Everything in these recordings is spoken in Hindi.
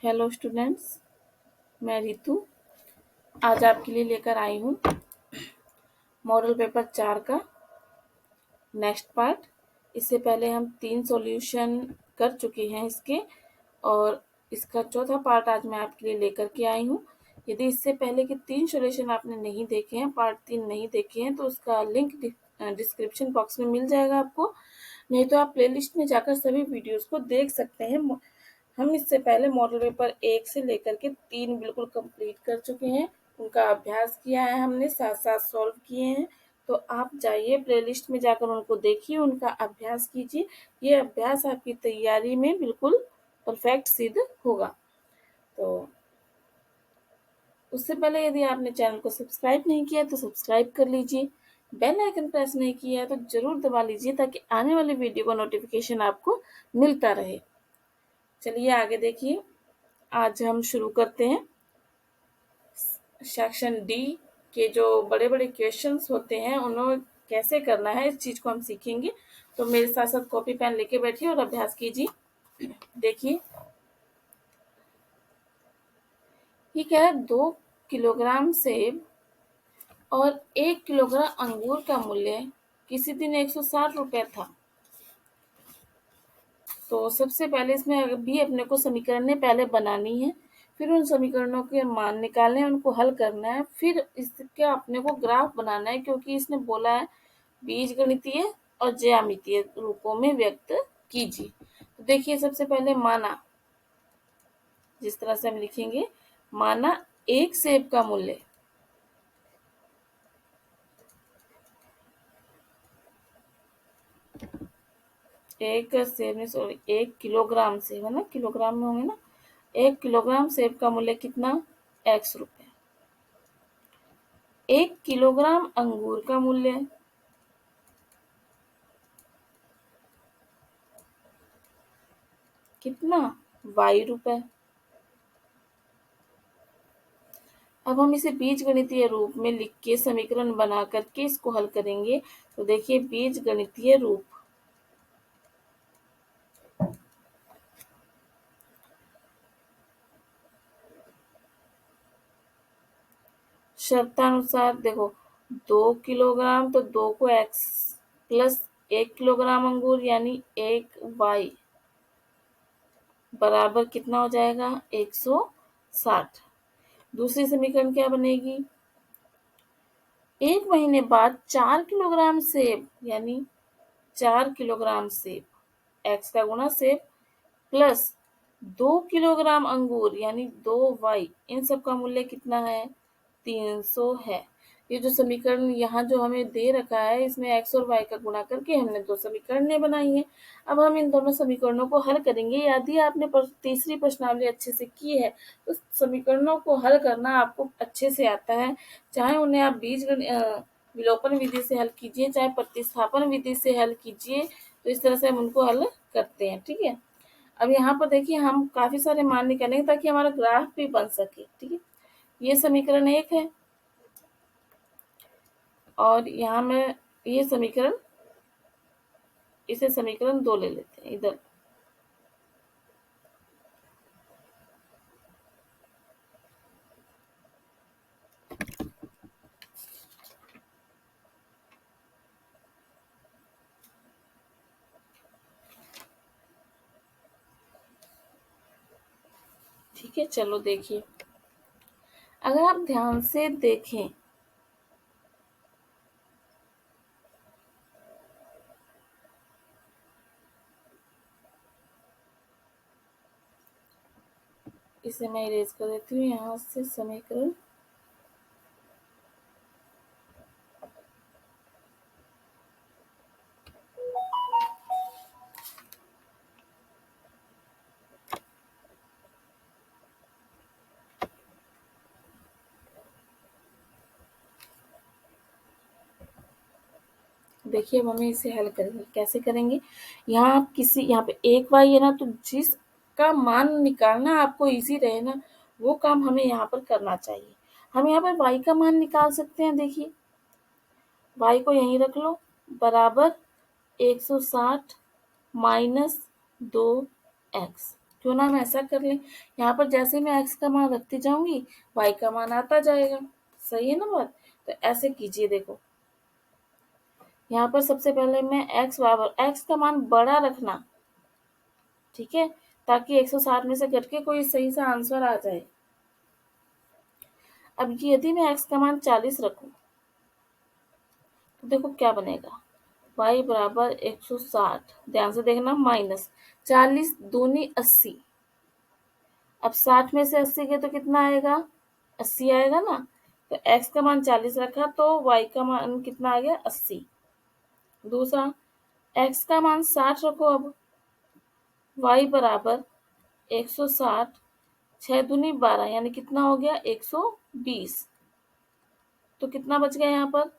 हेलो स्टूडेंट्स, मैं रितु आज आपके लिए लेकर आई हूँ मॉडल पेपर 4 का नेक्स्ट पार्ट। इससे पहले हम 3 सॉल्यूशन कर चुके हैं इसके, और इसका चौथा पार्ट आज मैं आपके लिए लेकर के आई हूँ। यदि इससे पहले के 3 सॉल्यूशन आपने नहीं देखे हैं, पार्ट 3 नहीं देखे हैं, तो उसका लिंक डिस्क्रिप्शन बॉक्स में मिल जाएगा आपको, नहीं तो आप प्लेलिस्ट में जाकर सभी वीडियोस को देख सकते हैं। हम इससे पहले मॉडल पेपर 1 से लेकर के 3 बिल्कुल कंप्लीट कर चुके हैं, उनका अभ्यास किया है हमने, साथ साथ सॉल्व किए हैं। तो आप जाइए प्लेलिस्ट में जाकर उनको देखिए, उनका अभ्यास कीजिए। ये अभ्यास आपकी तैयारी में बिल्कुल परफेक्ट सिद्ध होगा। तो उससे पहले यदि आपने चैनल को सब्सक्राइब नहीं किया तो सब्सक्राइब कर लीजिए, बेल आइकन प्रेस नहीं किया है तो जरूर दबा लीजिए ताकि आने वाली वीडियो का नोटिफिकेशन आपको मिलता रहे। चलिए आगे देखिए, आज हम शुरू करते हैं। सेक्शन डी के जो बड़े बड़े क्वेश्चंस होते हैं उन्हें कैसे करना है, इस चीज को हम सीखेंगे। तो मेरे साथ साथ कॉपी पेन लेके बैठिए और अभ्यास कीजिए। देखिए, ये कह रहा है 2 किलोग्राम सेब और 1 किलोग्राम अंगूर का मूल्य किसी दिन 160 रुपए था। तो सबसे पहले इसमें भी अपने को समीकरण पहले बनानी है, फिर उन समीकरणों के मान निकालने हैं, उनको हल करना है, फिर इसका अपने को ग्राफ बनाना है, क्योंकि इसने बोला है बीजगणितीय और ज्यामितीय रूपों में व्यक्त कीजिए। तो देखिए, सबसे पहले माना, जिस तरह से हम लिखेंगे, माना एक सेब का मूल्य एक किलोग्राम सेब है ना, किलोग्राम में होंगे ना, 1 किलोग्राम सेब का मूल्य कितना, x रुपए। 1 किलोग्राम अंगूर का मूल्य कितना, y रुपए। अब हम इसे बीजगणितीय रूप में लिख के समीकरण बना करके इसको हल करेंगे। तो देखिए, बीजगणितीय रूप, शर्तानुसार देखो, 2 किलोग्राम तो 2 को x प्लस 1 किलोग्राम अंगूर यानी 1y बराबर कितना हो जाएगा, 160। दूसरी समीकरण क्या बनेगी, 1 महीने बाद 4 किलोग्राम सेब यानी 4 किलोग्राम सेब, x का गुणा सेब, प्लस 2 किलोग्राम अंगूर यानी 2y, इन सब का मूल्य कितना है, 300 है। ये जो समीकरण यहाँ जो हमें दे रखा है, इसमें x और y का गुणा करके हमने 2 समीकरणें बनाई हैं। अब हम इन दोनों समीकरणों को हल करेंगे। यदि आपने तीसरी प्रश्नावली अच्छे से की है तो समीकरणों को हल करना आपको अच्छे से आता है, चाहे उन्हें आप विलोपन विधि से हल कीजिए, चाहे प्रतिस्थापन विधि से हल कीजिए। तो इस तरह से हम उनको हल करते हैं, ठीक है। अब यहाँ पर देखिए, हम काफी सारे मान निकालेंगे ताकि हमारा ग्राफ भी बन सके, ठीक है। ये समीकरण 1 है और यहाँ में ये समीकरण, इसे समीकरण 2 ले लेते हैं इधर। ठीक है, चलो देखिए, अगर आप ध्यान से देखें, इसे मैं इरेज कर देती हूँ यहाँ से समीकरण। देखिए, अब हमें इसे हल करेंगे, कैसे करेंगे। यहाँ आप यहाँ पे 1y है ना, तो जिसका मान निकालना आपको इजी रहे ना, वो काम हमें यहाँ पर करना चाहिए। हम यहाँ पर y का मान निकाल सकते हैं। देखिए, y को यहीं रख लो, बराबर 160 माइनस 2x, क्यों ना हम ऐसा कर लें, यहाँ पर जैसे मैं x का मान रखती जाऊंगी y का मान आता जाएगा। सही है ना बात? तो ऐसे कीजिए, देखो यहाँ पर सबसे पहले मैं x बराबर, x का मान बड़ा रखना, ठीक है, ताकि 160 में से घट के कोई सही सा आंसर आ जाए। अब यदि मैं x का मान 40 रखूं तो देखो क्या बनेगा, y बराबर 160, ध्यान से देखना, माइनस 40 दूनी 80। अब 60 में से 80 गए तो कितना आएगा, 80 आएगा ना। तो x का मान 40 रखा तो y का मान कितना आ गया, 80। दूसरा, x का मान 60 रखो, अब y बराबर 160, 6 दूनी 12 यानी कितना हो गया, 120। तो कितना बच गया यहाँ पर,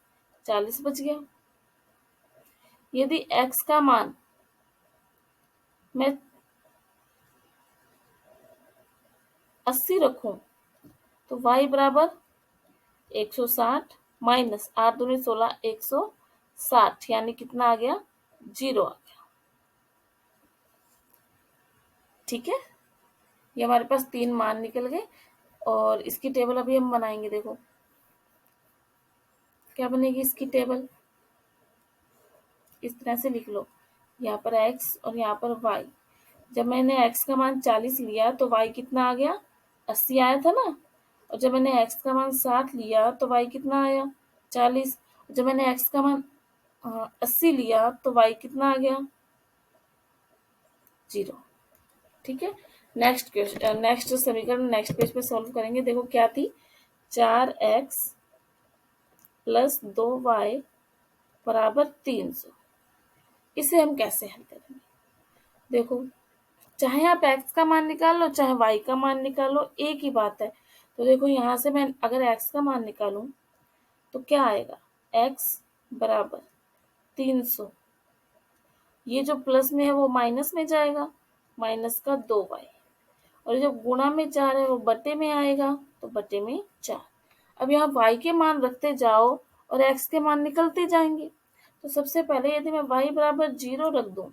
40 बच गया। यदि x का मान मैं 80 रखूं तो y बराबर 160 माइनस 8 दूनी 16, 160 यानी कितना आ गया, 0 आ गया। ठीक है, ये हमारे पास 3 मान निकल गए और इसकी टेबल अभी हम बनाएंगे। देखो क्या बनेगी इसकी टेबल, इस तरह से लिख लो, यहाँ पर x और यहाँ पर y। जब मैंने x का मान 40 लिया तो y कितना आ गया, 80 आया था ना। और जब मैंने x का मान 60 लिया तो y कितना आया, 40। जब मैंने x का मान 80 लिया तो y कितना आ गया, 0। ठीक है, नेक्स्ट क्वेश्चन, नेक्स्ट समीकरण नेक्स्ट पेज पे सॉल्व करेंगे। देखो क्या थी, 4x प्लस 2y बराबर 300। इसे हम कैसे हल करेंगे, देखो चाहे आप x का मान निकाल लो चाहे y का मान निकाल लो, एक ही बात है। तो देखो यहाँ से मैं अगर x का मान निकालूं तो क्या आएगा, x बराबर 300, ये जो प्लस में है वो माइनस में जाएगा, माइनस का 2y, और जो गुणा में 4 है वो बटे में आएगा, तो बटे में 4। अब यहाँ y के मान रखते जाओ और x के मान निकलते जाएंगे। तो सबसे पहले यदि मैं y बराबर 0 रख दूं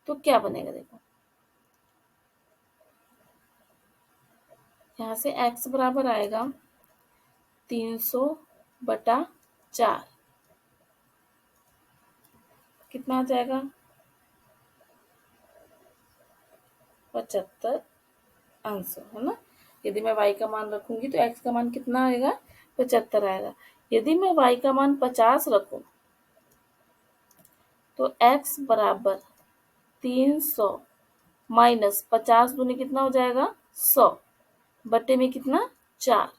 तो क्या बनेगा, देखो यहाँ से x बराबर आएगा 300/4, कितना आ जाएगा, 75 आंसर है ना। यदि मैं y का मान रखूंगी तो x का मान कितना आएगा, 75 आएगा। यदि मैं y का मान 50 रखूं तो x बराबर 300 माइनस 50 दूनी कितना हो जाएगा, 100 बटे में कितना, 4।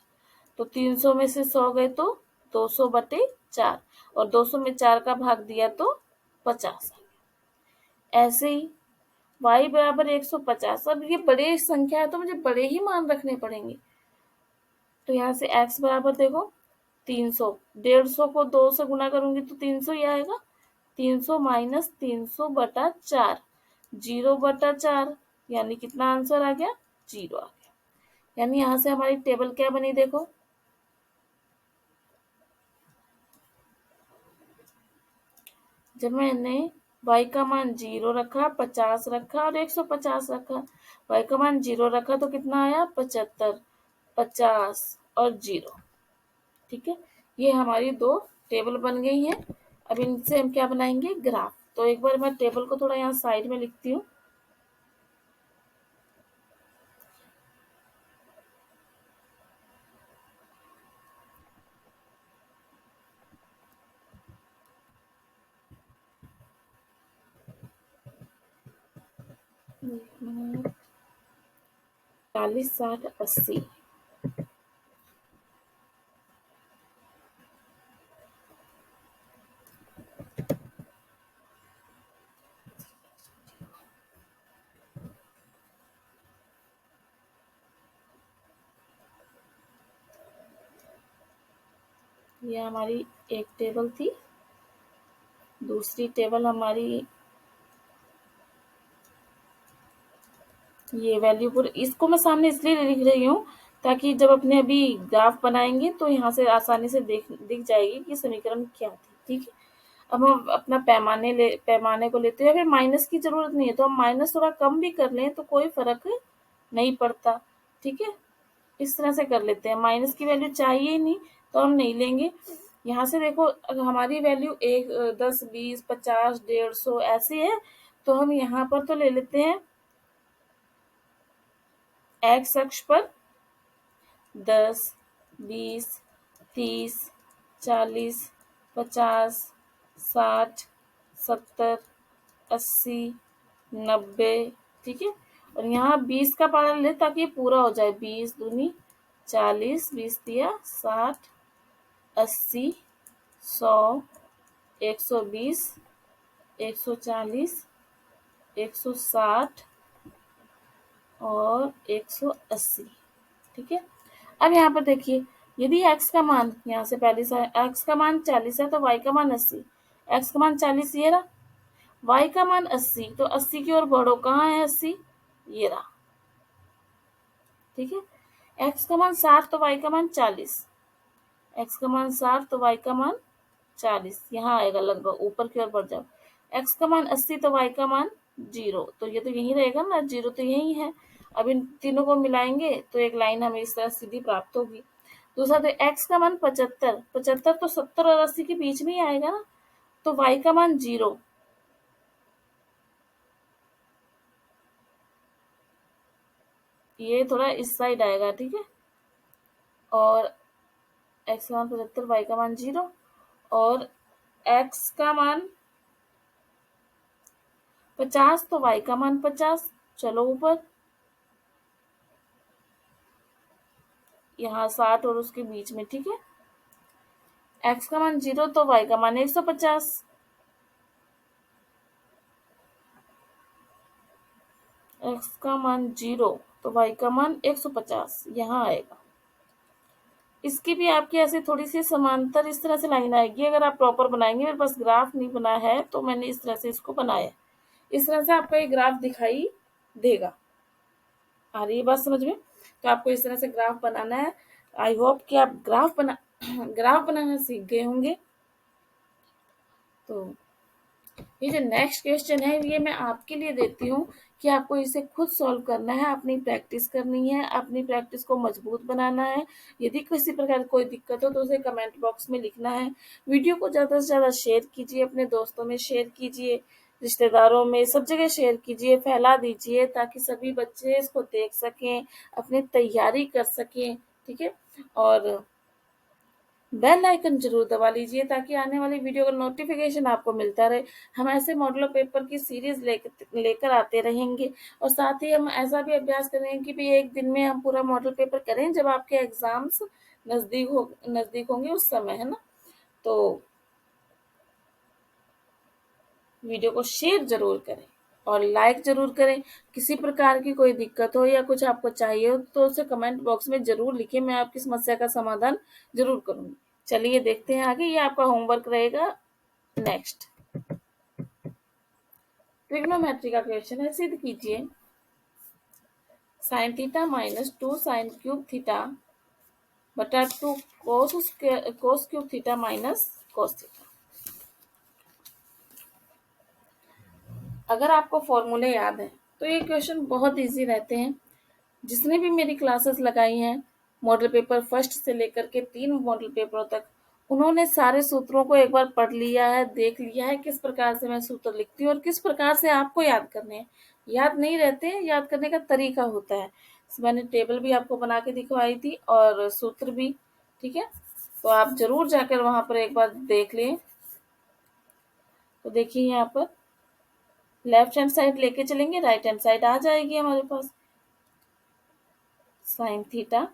तो 300 में से 100 गए तो 200/4, और 200 में 4 का भाग दिया तो 50। ऐसे ही y बराबर 150। अब ये बड़े संख्या है तो मुझे बड़े ही मान रखने पड़ेंगे। तो यहाँ से x बराबर देखो 300, 150 को 2 से गुना करूंगी तो 300 ही आएगा, 300 माइनस 300/4, 0/4 यानी कितना आंसर आ गया, 0 आ गया। यानी यहाँ से हमारी टेबल क्या बनी, देखो जब मैंने y का मान 0 रखा, 50 रखा और 150 रखा, y का मान 0 रखा तो कितना आया, 75, 50 और 0। ठीक है, ये हमारी दो टेबल बन गई हैं। अब इनसे हम क्या बनाएंगे, ग्राफ। तो एक बार मैं टेबल को थोड़ा यहाँ साइड में लिखती हूँ। एक मिनट, 40, 60, 80। ये हमारी एक टेबल थी, दूसरी टेबल हमारी ये वैल्यू, पर इसको मैं सामने इसलिए लिख रही हूँ ताकि जब अपने अभी ग्राफ बनाएंगे तो यहाँ से आसानी से दिख जाएगी कि समीकरण क्या थी। ठीक है, अब हम अपना पैमाने को लेते हैं। अगर माइनस की जरूरत नहीं है तो हम माइनस थोड़ा कम भी कर लें तो कोई फर्क नहीं पड़ता। ठीक है, इस तरह से कर लेते हैं। माइनस की वैल्यू चाहिए ही नहीं तो हम नहीं लेंगे। यहाँ से देखो, अगर हमारी वैल्यू 10, 20, 50, 150 ऐसी है तो हम यहाँ पर तो ले लेते हैं एक्स अक्ष पर 10, 20, 30, 40, 50, 60, 70, 80, 90। ठीक है, और यहाँ 20 का पारा ले ताकि ये पूरा हो जाए। 20 दूनी 40, 20 दिया 60, 80, 100, 120, 140, 160 और 180। ठीक है, अब यहाँ पर देखिए, यदि x का मान यहाँ से पहले से x का मान 40 है तो y का मान 80। x का मान 40 ये रहा, y का मान 80, तो 80 की ओर बढ़ो। कहाँ है 80? ये रहा। ठीक है, x का मान 60 तो y का मान 40। x का मान 60 तो y का मान 40 यहाँ आएगा, लगभग ऊपर की ओर बढ़ जाओ। x का मान 80 तो y का मान 0, तो ये तो यही रहेगा ना, 0 तो यही है। अब इन तीनों को मिलाएंगे तो एक लाइन हमें इस तरह सीधी प्राप्त होगी। दूसरा तो x का मान 75, 75 तो 70 और 80 के बीच में ही आएगा ना, तो y का मान 0। ये थोड़ा इस साइड आएगा। ठीक है, और x का मान 75, y का मान 0, और x का मान 50 तो y का मान 50। चलो ऊपर, यहाँ 60 और उसके बीच में। ठीक है, x का मान 0 तो y का मान 150। x का मान 0 तो y का मान 150 यहाँ आएगा। इसकी भी आपकी ऐसे थोड़ी सी समांतर इस तरह से लाइन आएगी अगर आप प्रॉपर बनाएंगे। मेरे पास ग्राफ नहीं बना है तो मैंने इस तरह से इसको बनाया। इस तरह से आपका ये ग्राफ दिखाई देगा। आ रही है बात समझ में? तो आपको इस तरह से ग्राफ बनाना है। आई होप कि आप ग्राफ बनाना सीख गए होंगे। तो ये जो नेक्स्ट क्वेश्चन है ये मैं आपके लिए देती हूँ कि आपको इसे खुद सॉल्व करना है, अपनी प्रैक्टिस करनी है, अपनी प्रैक्टिस को मजबूत बनाना है। यदि किसी प्रकार की कोई दिक्कत हो तो उसे कमेंट बॉक्स में लिखना है। वीडियो को ज़्यादा से ज़्यादा शेयर कीजिए, अपने दोस्तों में शेयर कीजिए, रिश्तेदारों में, सब जगह शेयर कीजिए, फैला दीजिए ताकि सभी बच्चे इसको देख सकें, अपनी तैयारी कर सकें। ठीक है, और बेल आइकन जरूर दबा लीजिए ताकि आने वाली वीडियो का नोटिफिकेशन आपको मिलता रहे। हम ऐसे मॉडल पेपर की सीरीज लेकर आते रहेंगे, और साथ ही हम ऐसा भी अभ्यास करेंगे कि भी एक दिन में हम पूरा मॉडल पेपर करें जब आपके एग्जाम्स नजदीक होंगे उस समय, है ना। तो वीडियो को शेयर जरूर करें और लाइक जरूर करें। किसी प्रकार की कोई दिक्कत हो या कुछ आपको चाहिए हो तो उसे कमेंट बॉक्स में जरूर लिखिए, मैं आपकी समस्या का समाधान जरूर करूंगी। चलिए देखते हैं आगे, ये आपका होमवर्क रहेगा। नेक्स्ट ट्रिग्नोमेट्री का क्वेश्चन है। सिद्ध कीजिए sine theta minus 2 sine cube theta बटा 2 cos cube theta minus cos theta. अगर आपको फॉर्मूले याद है तो ये क्वेश्चन बहुत इजी रहते हैं। जिसने भी मेरी क्लासेस लगाई हैं मॉडल पेपर फर्स्ट से लेकर के 3 मॉडल पेपरों तक, उन्होंने सारे सूत्रों को एक बार पढ़ लिया है, देख लिया है किस प्रकार से मैं सूत्र लिखती हूँ और किस प्रकार से आपको याद करने हैं। याद नहीं रहते हैं, याद करने का तरीका होता है। मैंने टेबल भी आपको बना के दिखवाई थी और सूत्र भी। ठीक है, तो आप जरूर जाकर वहां पर एक बार देख लें। तो देखिए यहाँ पर लेफ्ट हैंड साइड लेके चलेंगे, राइट हैंड साइड आ जाएगी हमारे पास। साइन थीटा,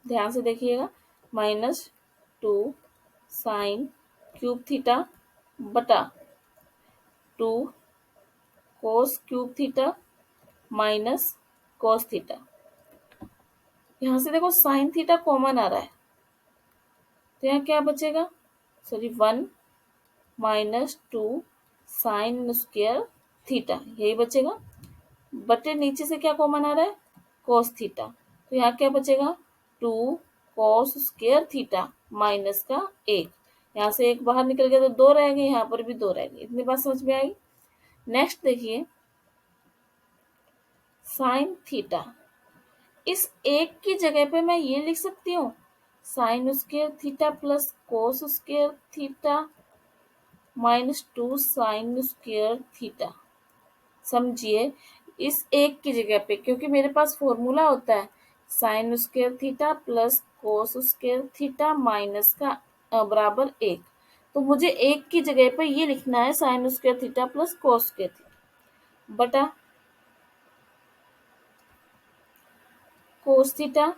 ध्यान से देखिएगा, माइनस 2 साइन क्यूब थीटा बटा 2 cos cube theta minus cos theta. यहाँ से देखो साइन थीटा कॉमन आ रहा है तो यहाँ क्या बचेगा, sorry 1 minus 2 sign square theta, यही बचेगा। बटे नीचे से क्या कॉमन आ रहा है, कोस थीटा, तो यहाँ क्या बचेगा two cos square theta minus का एक, यहाँ से एक बाहर निकल गया तो दो रह गए, यहाँ पर भी दो रह गए। इतनी बात समझ में आई। नेक्स्ट देखिए साइन थीटा, इस एक की जगह पे मैं ये लिख सकती हूँ sign square theta plus cos square theta minus two sign square theta. समझिए इस एक की जगह पे, क्योंकि मेरे पास फॉर्मूला होता है sign square theta plus cos square theta minus का बराबर एक, तो मुझे एक की जगह पे ये लिखना है sign square theta plus cos square theta बटा कोस थीटा।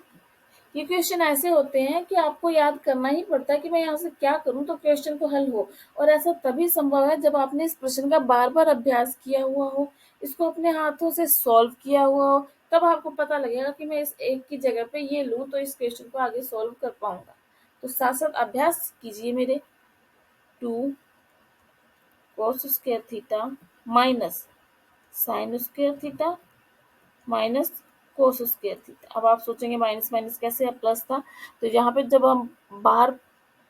ये क्वेश्चन ऐसे होते हैं कि आपको याद करना ही पड़ता है कि मैं यहाँ से क्या करूँ तो क्वेश्चन को हल हो, और ऐसा तभी संभव है जब आपने इस प्रश्न का बार बार अभ्यास किया हुआ हो, इसको अपने हाथों से सॉल्व किया हुआ हो, तब आपको पता लगेगा कि मैं इस एक की जगह पे ये लूँ तो इस क्वेश्चन को आगे सॉल्व कर पाऊंगा। तो साथ साथ अभ्यास कीजिए मेरे। Two cos square theta minus sine square theta minus cos square theta. अब आप सोचेंगे माइनस माइनस कैसे है, प्लस था, तो यहाँ पे जब हम बाहर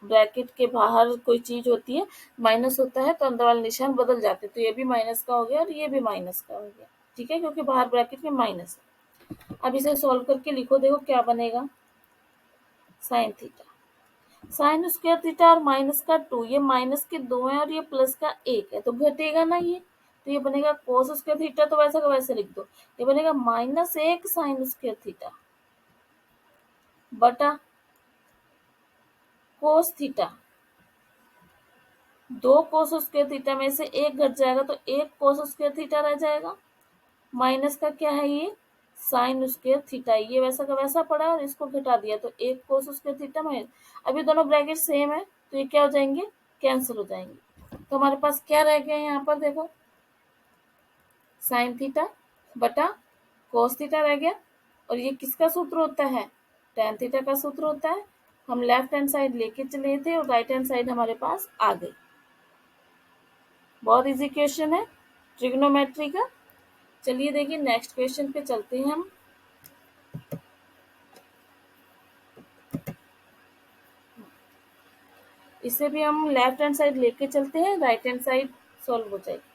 ब्रैकेट के बाहर कोई चीज होती है माइनस होता है तो अंदर वाले निशान बदल जाते हैं, तो ये भी माइनस का हो गया और ये भी माइनस का हो गया। ठीक है, क्योंकि बाहर ब्रैकेट में माइनस है। अब इसे सॉल्व करके लिखो, देखो क्या बनेगा। Sine theta, sign square theta और माइनस का टू, ये माइनस के दो है और ये प्लस का एक है तो घटेगा ना ये, तो ये बनेगा कोस स्क्वायर थीटा, तो वैसा का वैसे लिख दो, ये बनेगा माइनस एक साइन स्क्वायर थीटा बटा कोस थीटा। दो कोस स्क्वायर थीटा में से एक घट जाएगा तो एक कोस स्क्वायर थीटा रह जाएगा, माइनस का क्या है ये साइन स्क्वायर थीटा, ये वैसा का वैसा पड़ा और इसको घटा दिया तो एक कोस स्क्वायर थीटा माइनस। अभी दोनों ब्रैकेट सेम है तो ये क्या हो जाएंगे, कैंसिल हो जाएंगे। तो हमारे पास क्या रह गया यहाँ पर, देखो साइन थीटा बटा कोस थीटा रह गया, और ये किसका सूत्र होता है, टेन थीटा का सूत्र होता है। हम लेफ्ट हैंड साइड लेके चले थे और राइट हैंड साइड हमारे पास आ गई। बहुत इजी क्वेश्चन है ट्रिग्नोमेट्री का। चलिए देखिए नेक्स्ट क्वेश्चन पे चलते हैं हम। इसे भी हम लेफ्ट हैंड साइड लेके चलते हैं, राइट हैंड साइड सॉल्व हो जाएगी।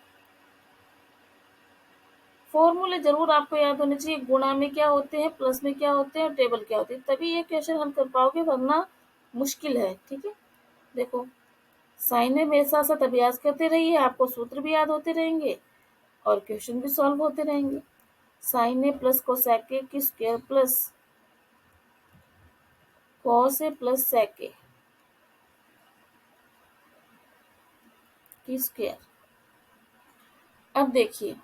फॉर्मूले जरूर आपको याद होने चाहिए, गुणा में क्या होते हैं, प्लस में क्या होते हैं और टेबल क्या होती है, तभी ये क्वेश्चन हल कर पाओगे, वरना मुश्किल है। ठीक है, देखो साइन में मेरे साथ साथ अभ्यास करते रहिए, आपको सूत्र भी याद होते रहेंगे और क्वेश्चन भी सॉल्व होते रहेंगे। Sine A plus cosec A की square plus cos A plus sec A की स्क्वायर। अब देखिए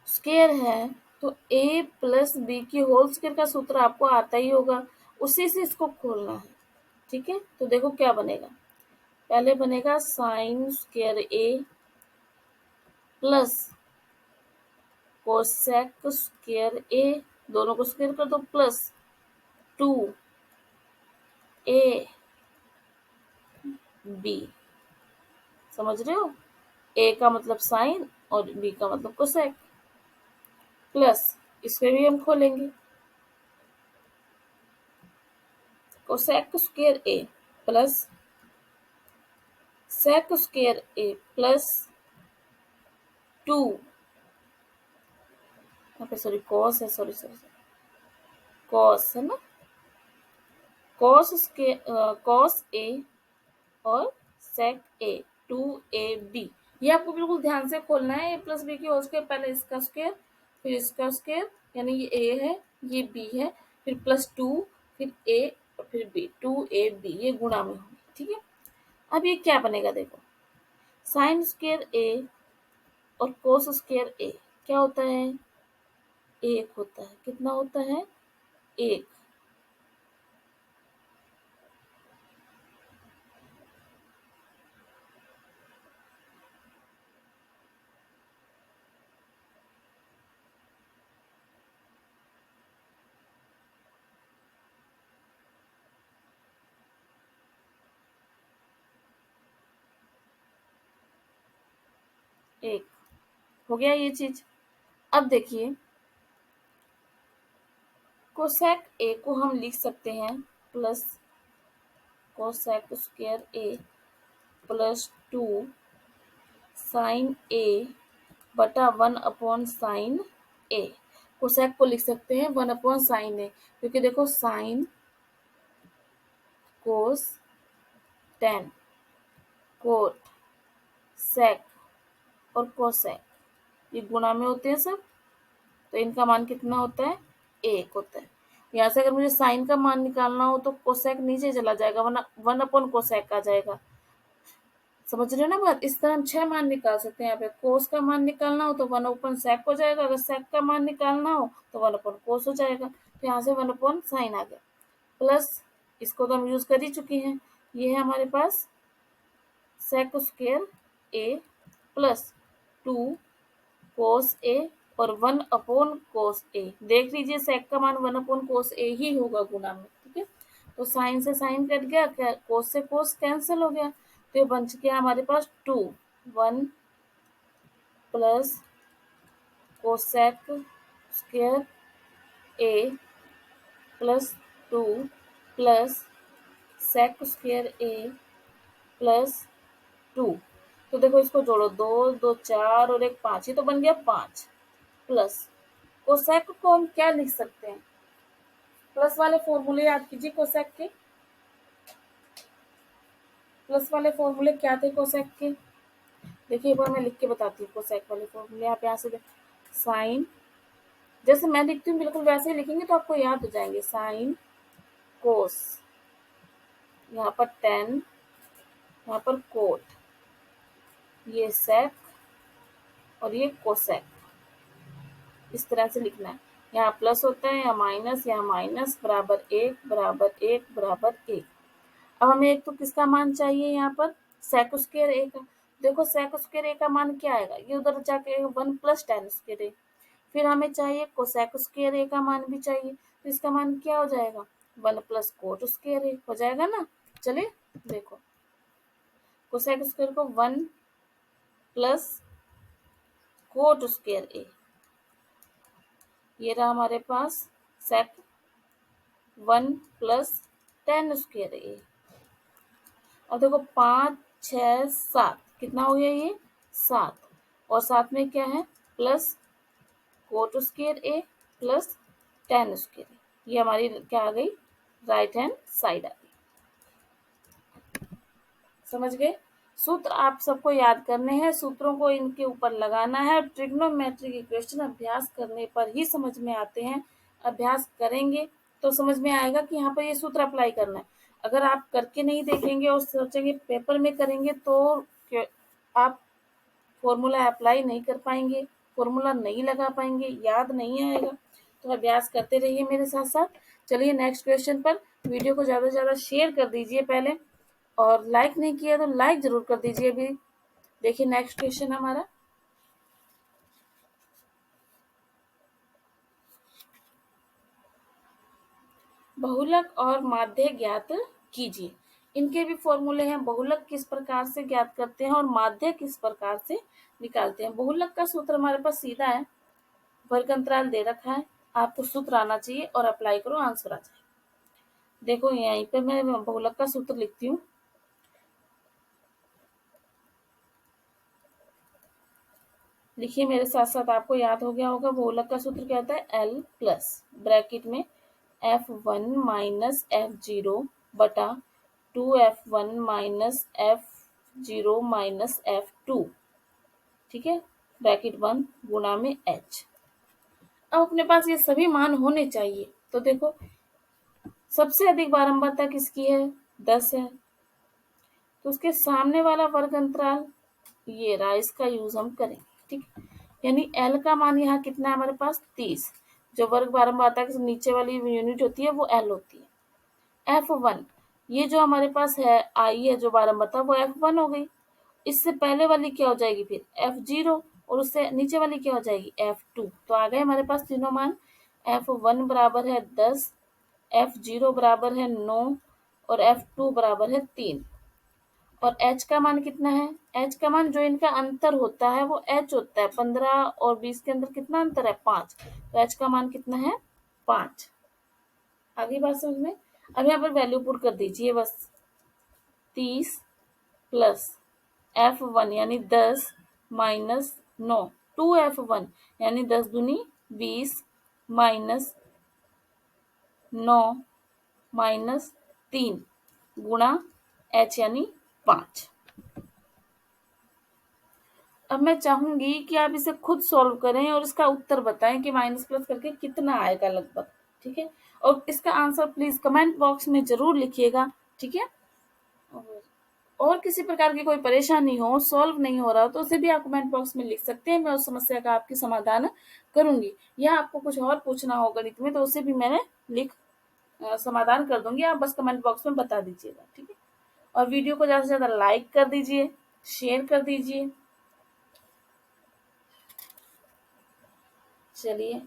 स्क्वायर है तो a प्लस बी की होल स्क्वायर का सूत्र आपको आता ही होगा, उसी से इसको खोलना है। ठीक है, तो देखो क्या बनेगा, पहले बनेगा साइन स्क्वायर ए प्लस कोसेक स्क्वायर ए, दोनों को स्क्वायर कर दो, प्लस टू ए बी। समझ रहे हो, ए का मतलब साइन और बी का मतलब कोसेक, प्लस इसमें भी हम खोलेंगे कोसेक स्क्वायर ए प्लस सेक स्क्वायर ए प्लस टू, यहाँ पे सॉरी कॉस है, सॉरी सॉरी कॉस है ना, कॉस ए और सेक ए, टू ए बी। ये आपको बिल्कुल ध्यान से खोलना है, ए प्लस बी की होल स्क्वायर, पहले इसका स्क्वायर फिर इसका स्क्वायर, यानी ये ए है ये बी है, फिर प्लस टू फिर ए और फिर बी, टू ए बी, ये गुणा में होगी। ठीक है, अब ये क्या बनेगा, देखो साइन स्क्वायर ए और कोस स्क्वायर ए क्या होता है, एक होता है, कितना होता है, एक। एक हो गया ये चीज। अब देखिए कोसेक ए को हम लिख सकते हैं प्लस कोसेक स्क्वायर ए प्लस 2 साइन ए बटा 1/साइन ए। कोसेक को लिख सकते हैं 1/साइन ए, क्योंकि देखो साइन, कोस, टेन, कोट, सेक और कोसेक ये गुणा में होते हैं सब, तो इनका मान कितना होता है? 1 होता है। यहाँ से अगर मुझे साइन का मान निकालना हो तो कोसेक नीचे चला जाएगा, वरना 1/कोसेक आ जाएगा। समझ रहे हो ना बात? इस तरह हम 6 मान निकाल सकते हैं। यहाँ पे कोस का मान निकालना हो तो 1/सेक हो जाएगा, अगर सेक का मान निकालना हो तो 1/कोस हो जाएगा। तो यहाँ से 1/साइन आ गया। प्लस इसको तो हम यूज कर ही चुके हैं, ये है हमारे पास सेक स्क्वायर ए प्लस 2 कोस ए और 1/कोस ए। देख लीजिए सेक का मान 1/कोस ए ही होगा गुणा में, ठीक है। तो साइन से साइन कट गया, कोस से कोस कैंसिल हो गया, तो ये बन गया हमारे पास 1 प्लस कोसेक स्क्वायर ए प्लस 2 प्लस सेक स्क्वायर ए प्लस 2। तो देखो इसको जोड़ो, 2 2 4 और 1 5, ये तो बन गया 5 प्लस कोसेक को हम क्या लिख सकते हैं? प्लस वाले फॉर्मूले याद कीजिए कोसेक के। प्लस वाले फॉर्मूले क्या थे कोसेक के? देखिए एक बार मैं लिख के बताती हूँ कोसेक वाले फॉर्मूले। आप यहाँ से साइन, जैसे मैं लिखती हूँ बिल्कुल वैसे ही लिखेंगे तो आपको याद हो जाएंगे। साइन, कोस, यहाँ पर टेन, यहाँ पर कोट, ये सेक और ये कोसेक, इस तरह से लिखना है। यहाँ प्लस होता है, यहाँ माइनस, बराबर 1 बराबर 1 बराबर 1। अब हमें एक तो किसका मान चाहिए? यहाँ पर सेक स्क्वायर ए का। देखो सेक स्क्वायर ए का मान क्या आएगा? ये उधर जाके 1 + tan² ए। फिर हमें चाहिए कोसेक स्क्वायर ए का मान भी चाहिए, तो इसका मान क्या हो जाएगा? 1 + cot² ए हो जाएगा ना। चलिए देखो, कोसेक स्क्वायर को 1 + cot² ए, ये रहा हमारे पास सेक 1 + tan² ए। और देखो 5 6 7 कितना हो गया? ये 7, और साथ में क्या है? प्लस cot² ए प्लस tan²। ये हमारी क्या आ गई? राइट हैंड साइड आ गई। समझ गए? सूत्र आप सबको याद करने हैं, सूत्रों को इनके ऊपर लगाना है। ट्रिग्नोमेट्री के क्वेश्चन अभ्यास करने पर ही समझ में आते हैं। अभ्यास करेंगे तो समझ में आएगा कि यहाँ पर ये सूत्र अप्लाई करना है। अगर आप करके नहीं देखेंगे और सोचेंगे पेपर में करेंगे तो आप फॉर्मूला अप्लाई नहीं कर पाएंगे, फॉर्मूला नहीं लगा पाएंगे, याद नहीं आएगा। तो अभ्यास करते रहिए मेरे साथ साथ। चलिए नेक्स्ट क्वेश्चन पर। वीडियो को ज़्यादा से ज़्यादा शेयर कर दीजिए पहले, और लाइक नहीं किया तो लाइक जरूर कर दीजिए। अभी देखिए नेक्स्ट क्वेश्चन हमारा, बहुलक और माध्य ज्ञात कीजिए। इनके भी फॉर्मूले हैं। बहुलक किस प्रकार से ज्ञात करते हैं और माध्य किस प्रकार से निकालते हैं। बहुलक का सूत्र हमारे पास सीधा है, वर्ग अंतराल दे रखा है, आपको सूत्र आना चाहिए और अप्लाई करो, आंसर आ जाए। देखो यहीं पे मैं बहुलक का सूत्र लिखती हूँ। लिखिए मेरे साथ साथ, आपको याद हो गया होगा बहुलक का सूत्र क्या होता है? L प्लस ब्रैकेट में F1 माइनस F0 बटा 2F1 minus F0 minus F2, ठीक है, ब्रैकेट बंद, गुणा में H। अब अपने पास ये सभी मान होने चाहिए। तो देखो सबसे अधिक बारंबारता किसकी है? 10 है, तो उसके सामने वाला वर्ग अंतराल ये रहा, इसका यूज हम करेंगे, ठीक। यानी L का मान यहाँ कितना है हमारे पास? 30। जो वर्ग बारंबारता के नीचे वाली यूनिट होती है वो L होती है। F1, ये जो हमारे पास है I है जो बारंबारता, वो F1 हो गई। इससे पहले वाली क्या हो जाएगी फिर? F0, और उससे नीचे वाली क्या हो जाएगी? F2। तो आ गए हमारे पास तीनों मान। F1 बराबर है 10, F0 बराबर है 9 और F2 बराबर है 3। और H का मान कितना है? H का मान जो इनका अंतर होता है वो H होता है। 15 और 20 के अंदर कितना अंतर है? 5। तो H का मान कितना है? 5। आगे बात समझ में। अब यहाँ पर वैल्यू पुट कर दीजिए बस। 30 प्लस F1 यानी 10 माइनस 9, 2F1 यानी 10 दूनी 20 माइनस 9 माइनस 3 गुणा H यानी 5। अब मैं चाहूंगी कि आप इसे खुद सॉल्व करें और इसका उत्तर बताएं कि माइनस प्लस करके कितना आएगा लगभग। ठीक है, और इसका आंसर प्लीज कमेंट बॉक्स में जरूर लिखिएगा। ठीक है, और किसी प्रकार की कोई परेशानी हो, सॉल्व नहीं हो रहा हो, तो उसे भी आप कमेंट बॉक्स में लिख सकते हैं। मैं उस समस्या का आपकी समाधान करूंगी, या आपको कुछ और पूछना हो गणित में तो उसे भी मैंने समाधान कर दूंगी। आप बस कमेंट बॉक्स में बता दीजिएगा। ठीक है, और वीडियो को ज्यादा से ज्यादा लाइक कर दीजिए, शेयर कर दीजिए। चलिए,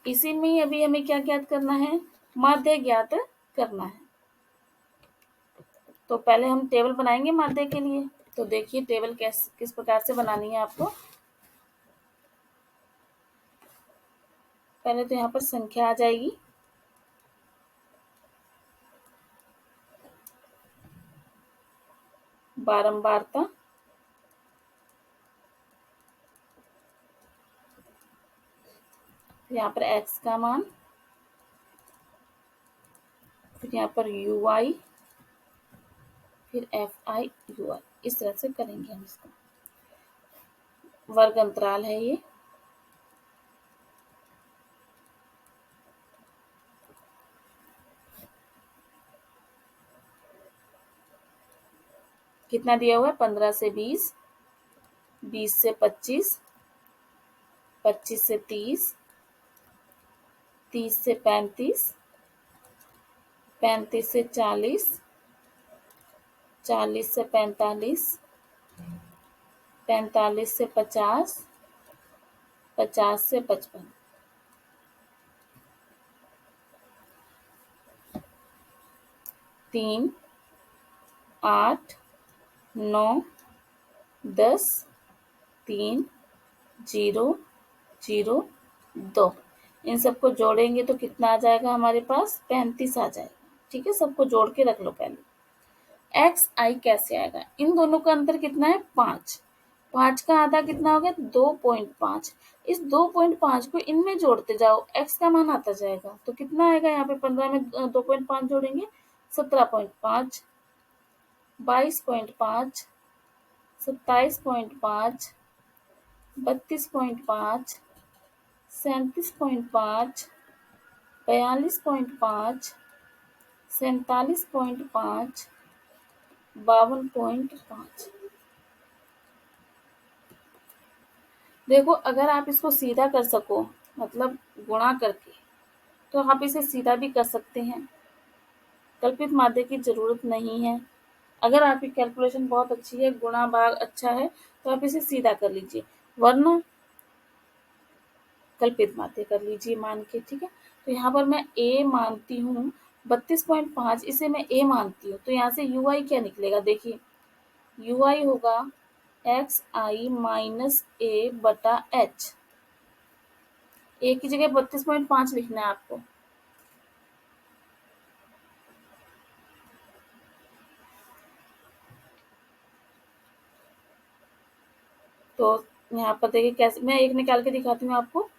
इसी में ही अभी हमें क्या ज्ञात करना है, माध्य ज्ञात करना है। तो पहले हम टेबल बनाएंगे माध्य के लिए। तो देखिए टेबल किस प्रकार से बनानी है आपको। पहले तो यहाँ पर संख्या आ जाएगी, बारंबारता, यहाँ पर x का मान, फिर यहाँ पर ui, फिर fi ui, इस तरह से करेंगे हम इसको। वर्ग अंतराल है ये। कितना दिया हुआ है, 15 से 20, 20 से 25, 25 से 30, 30 से 35, 35 से 40, 40 से 45, 45 से 50, 50 से 55। तीन, 8, 9, 10, 3, 0, 0, 2, इन सबको जोड़ेंगे तो कितना आ जाएगा हमारे पास, 35 आ जाएगा। ठीक है, सबको जोड़ के रख लो पहले। एक्स आई कैसे आएगा, इन दोनों का अंतर कितना है, 5, 5 का आधा कितना हो गया, 2.5। इस 2.5 को इनमें जोड़ते जाओ, एक्स का मान आता जाएगा। तो कितना आएगा, यहाँ पे 15 में 2.5 जोड़ेंगे 17.5, 22.5, 27.5, 32.5, 37.5, 42.5, 47.5, 52.5। देखो अगर आप इसको सीधा कर सको, मतलब गुणा करके, तो आप इसे सीधा भी कर सकते हैं, कल्पित माध्य की जरूरत नहीं है। अगर आपकी कैलकुलेशन बहुत अच्छी है, गुणा भाग अच्छा है, तो आप इसे सीधा कर लीजिए, वरना कल्पित माध्य कर लीजिए मान के। ठीक है, तो यहाँ पर मैं a मानती हूँ 32.5, इसे मैं a मानती हूँ, तो यहाँ से ui क्या निकलेगा, देखिए ui होगा एक्स आई माइनस ए बटा एच। ए की जगह 32.5 लिखना है आपको। तो यहाँ पर देखिए कैसे, मैं एक निकाल के दिखाती हूँ आपको।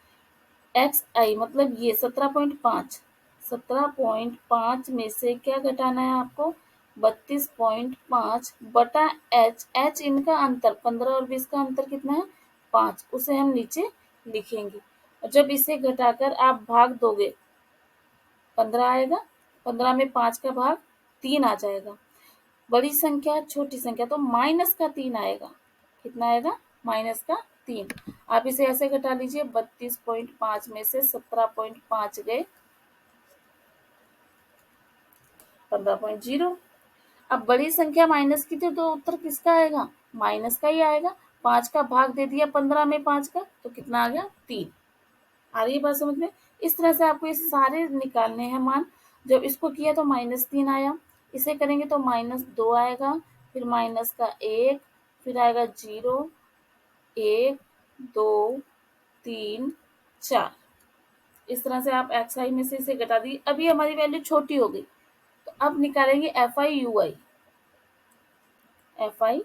एक्स आई मतलब ये 17.5, 17.5 में से क्या घटाना है आपको, 32.5 बटा एच, एच इनका अंतर 15 और 20 का अंतर कितना है, 5, उसे हम नीचे लिखेंगे। और जब इसे घटाकर आप भाग दोगे 15 आएगा, 15 में 5 का भाग 3 आ जाएगा। बड़ी संख्या छोटी संख्या तो माइनस का 3 आएगा। कितना आएगा, माइनस का 3। आप इसे ऐसे घटा लीजिए, 32.5 में से 17.5 गए 15.0। अब बड़ी संख्या माइनस की थी, तो उत्तर किसका आएगा, माइनस का ही आएगा। 5 का भाग दे दिया 15 में 5 का, तो कितना आ गया, 3। आ रही है बात समझ में। इस तरह से आपको ये सारे निकालने हैं मान। जब इसको किया तो -3 आया, इसे करेंगे तो -2 आएगा, फिर माइनस का 1, फिर आएगा 0, 1, 2, 3, 4। इस तरह से आप एक्स आई में से इसे घटा दी। अभी हमारी वैल्यू छोटी हो गई, तो अब निकालेंगे F I U I. F I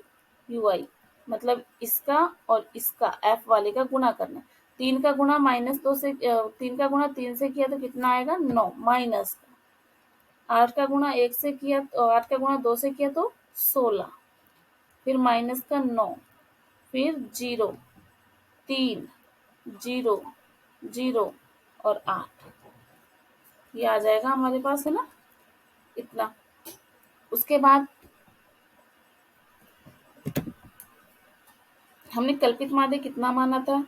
U I मतलब इसका और इसका एफ वाले का गुणा करना। 3 का गुणा -2 से 3 का गुणा 3 से किया तो कितना आएगा 9 माइनस 8 का गुणा 1 से किया, 8 का गुणा 2 से किया तो 16, फिर माइनस का 9, फिर 0 3 0 0 और 8, ये आ जाएगा हमारे पास, है ना, इतना। उसके बाद हमने कल्पित माध्य कितना माना था,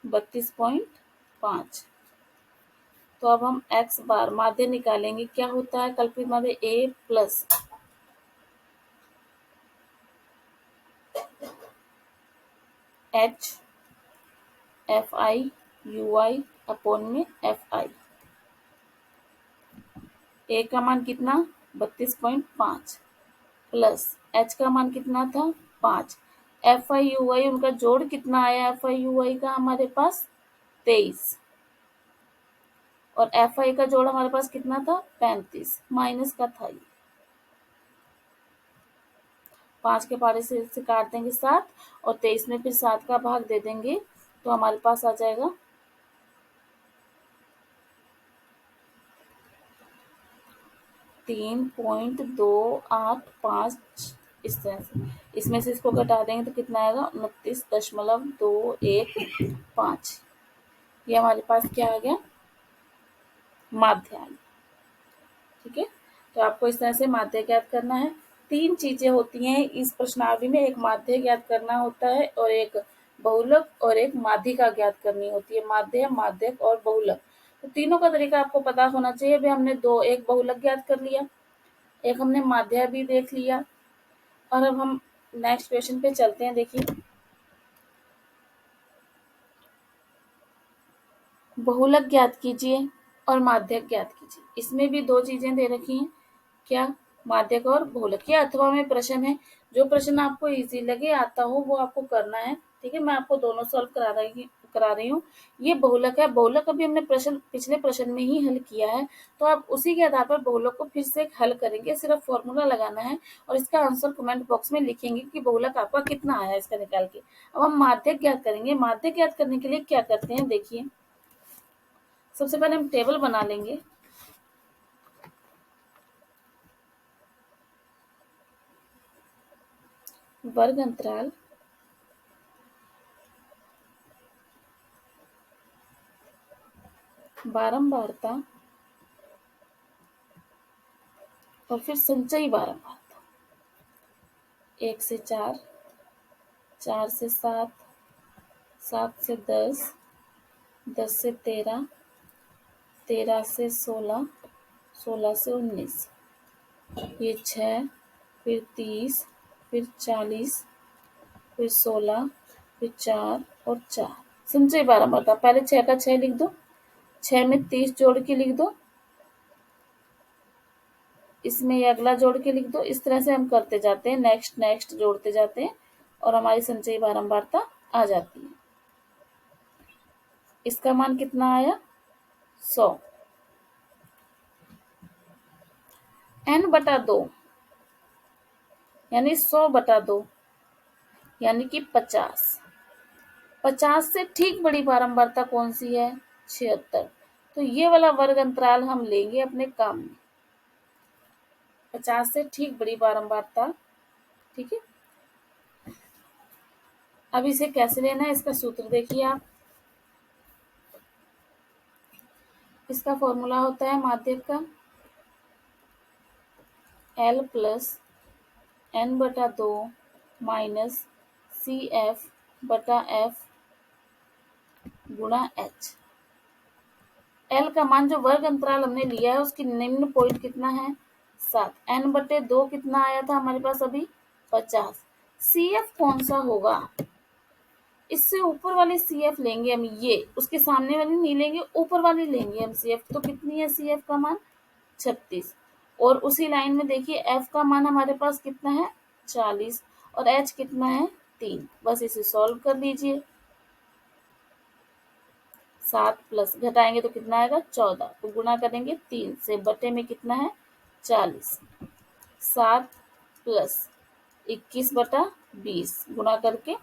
32.5। तो अब हम x बार माध्य निकालेंगे। क्या होता है कल्पित माध्य, a plus h F I U I upon में एफ आई। ए का मान कितना 32.5 प्लस h का मान कितना था 5। एफ आई यू आई उनका जोड़ कितना आया, एफ आई यू आई का हमारे पास 23 और एफ आई का जोड़ हमारे पास कितना था 35, माइनस का था ये। 5 के पारे से काट देंगे 7 और 23 में फिर 7 का भाग दे देंगे तो हमारे पास आ जाएगा 3.285। इस तरह से इसमें से इसको घटा देंगे तो कितना आएगा 29.215। ये हमारे पास क्या आ गया, माध्य आ गया। ठीक है, तो आपको इस तरह से माध्य ज्ञात करना है। 3 चीजें होती हैं इस प्रश्नावली में, एक माध्य ज्ञात करना होता है और एक बहुलक और एक माध्यिका ज्ञात करनी होती है। माध्य, माध्यक और बहुलक, तो तीनों का तरीका आपको पता होना चाहिए। अभी हमने एक बहुलक ज्ञात कर लिया, एक हमने माध्य भी देख लिया, और अब हम नेक्स्ट क्वेश्चन पे चलते हैं। देखिए, बहुलक ज्ञात कीजिए और माध्यक ज्ञात कीजिए। इसमें भी 2 चीजें दे रखी हैं, क्या, माध्यक और बहुलक। ये अथवा में प्रश्न है, जो प्रश्न आपको इजी लगे, आता हो, वो आपको करना है। ठीक है, मैं आपको दोनों सॉल्व करा रही हूँ। ये बहुलक है, बहुलक अभी हमने पिछले प्रश्न में ही हल किया है, तो आप उसी के आधार पर बहुलक को फिर से हल करेंगे। सिर्फ फॉर्मूला लगाना है और इसका आंसर कमेंट बॉक्स में लिखेंगे कि बहुलक आपका कितना आया इसका निकाल के। अब हम माध्यक ज्ञात करेंगे। माध्यक ज्ञात करने के लिए क्या करते हैं, देखिए, सबसे पहले हम टेबल बना लेंगे। वर्ग अंतराल बारंबारता और फिर संचयी बारंबारता। 1 से 4, 4 से 7, 7 से 10, 10 से 13, 13 से 16, 16 से 19, ये 6, फिर 30, फिर 40, फिर 16, फिर 4 और 4। संचयी बारंबारता, पहले 6 का 6 लिख दो, 6 में 30 जोड़ के लिख दो, इसमें ये अगला जोड़ के लिख दो। इस तरह से हम करते जाते हैं, नेक्स्ट नेक्स्ट जोड़ते जाते हैं और हमारी संचयी बारंबारता आ जाती है। इसका मान कितना आया 100। n/2 यानी 100/2 यानी कि 50। 50 से ठीक बड़ी बारंबारता कौन सी है, 76। तो ये वाला वर्ग अंतराल हम लेंगे अपने काम में, 50 से ठीक बड़ी बारंबारता। ठीक है, अब इसे कैसे लेना है, इसका सूत्र देखिए आप। इसका फॉर्मूला होता है माध्यक का L plus n/2 minus CF/F गुणा H। L का मान जो वर्ग अंतराल हमने लिया है उसकी निम्न पॉइंट कितना है 7। n/2 कितना आया था हमारे पास अभी 50। CF कौन सा होगा, इससे ऊपर वाली CF लेंगे हम, ये उसके सामने वाली नहीं लेंगे, ऊपर वाली लेंगे हम CF। तो कितनी है CF का मान 36। और उसी लाइन में देखिए F का मान हमारे पास कितना है 40। और h कितना है 3। बस इसे सॉल्व कर लीजिए। 7 प्लस घटाएंगे तो कितना आएगा 14, तो गुणा करेंगे 3 से, बटे में कितना है 40। 7 प्लस 21/20 गुणा करके,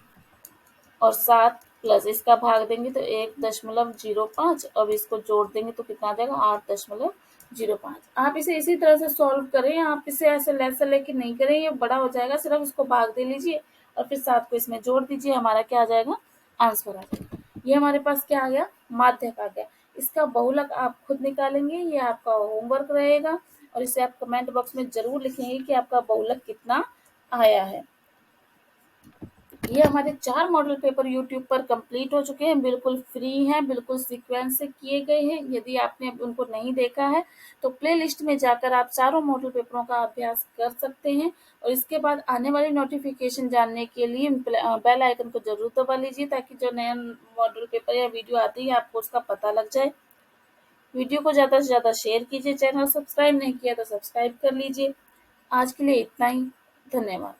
और 7 प्लस इसका भाग देंगे तो 1.05। अब इसको जोड़ देंगे तो कितना आ जाएगा 8.05। आप इसे इसी तरह से सॉल्व करें, आप इसे ऐसे लेकर लेके नहीं करें, ये बड़ा हो जाएगा। सिर्फ इसको भाग दे लीजिए और फिर 7 को इसमें जोड़ दीजिए, हमारा क्या आ जाएगा आंसर आ जाएगा। ये हमारे पास क्या आ गया माध्यक आ गया। इसका बहुलक आप खुद निकालेंगे, ये आपका होमवर्क रहेगा, और इसे आप कमेंट बॉक्स में जरूर लिखेंगे कि आपका बहुलक कितना आया है। ये हमारे 4 मॉडल पेपर यूट्यूब पर कंप्लीट हो चुके हैं, बिल्कुल फ्री हैं, बिल्कुल सीक्वेंस से किए गए हैं। यदि आपने उनको नहीं देखा है तो प्लेलिस्ट में जाकर आप चारों मॉडल पेपरों का अभ्यास कर सकते हैं। और इसके बाद आने वाली नोटिफिकेशन जानने के लिए बेल आइकन को जरूर दबा लीजिए, ताकि जो नया मॉडल पेपर या वीडियो आती है आपको उसका पता लग जाए। वीडियो को ज़्यादा से ज़्यादा शेयर कीजिए, चैनल सब्सक्राइब नहीं किया तो सब्सक्राइब कर लीजिए। आज के लिए इतना ही, धन्यवाद।